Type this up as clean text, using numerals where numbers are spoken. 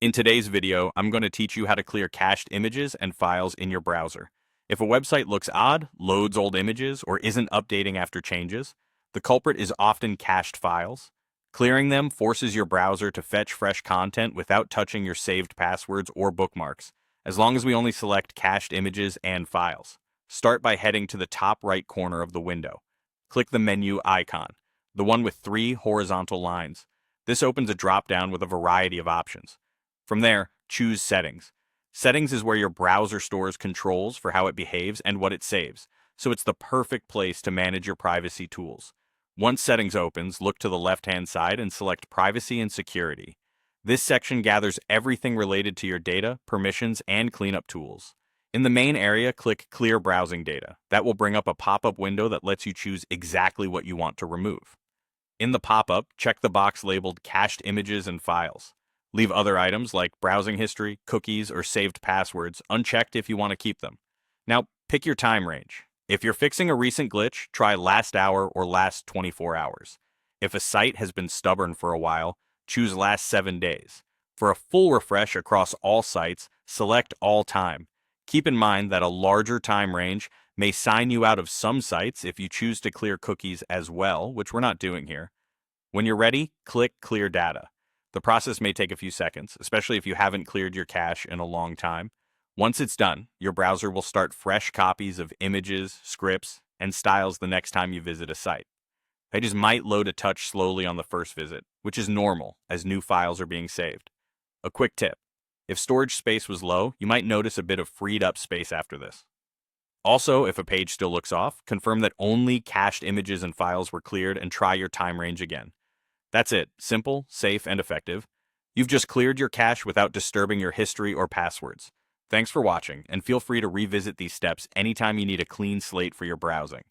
In today's video, I'm going to teach you how to clear cached images and files in your browser. If a website looks odd, loads old images, or isn't updating after changes, the culprit is often cached files. Clearing them forces your browser to fetch fresh content without touching your saved passwords or bookmarks, as long as we only select cached images and files. Start by heading to the top right corner of the window. Click the menu icon, the one with 3 horizontal lines. This opens a drop-down with a variety of options. From there, choose Settings. Settings is where your browser stores controls for how it behaves and what it saves, so it's the perfect place to manage your privacy tools. Once Settings opens, look to the left-hand side and select Privacy and Security. This section gathers everything related to your data, permissions, and cleanup tools. In the main area, click Clear Browsing Data. That will bring up a pop-up window that lets you choose exactly what you want to remove. In the pop-up, check the box labeled Cached Images and Files. Leave other items like browsing history, cookies, or saved passwords unchecked if you want to keep them. Now, pick your time range. If you're fixing a recent glitch, try last hour or last 24 hours. If a site has been stubborn for a while, choose last 7 days. For a full refresh across all sites, select all time. Keep in mind that a larger time range may sign you out of some sites if you choose to clear cookies as well, which we're not doing here. When you're ready, click Clear Data. The process may take a few seconds, especially if you haven't cleared your cache in a long time. Once it's done, your browser will start fresh copies of images, scripts, and styles the next time you visit a site. Pages might load a touch slowly on the first visit, which is normal as new files are being saved. A quick tip: if storage space was low, you might notice a bit of freed up space after this. Also, if a page still looks off, confirm that only cached images and files were cleared and try your time range again. That's it. Simple, safe, and effective. You've just cleared your cache without disturbing your history or passwords. Thanks for watching, and feel free to revisit these steps anytime you need a clean slate for your browsing.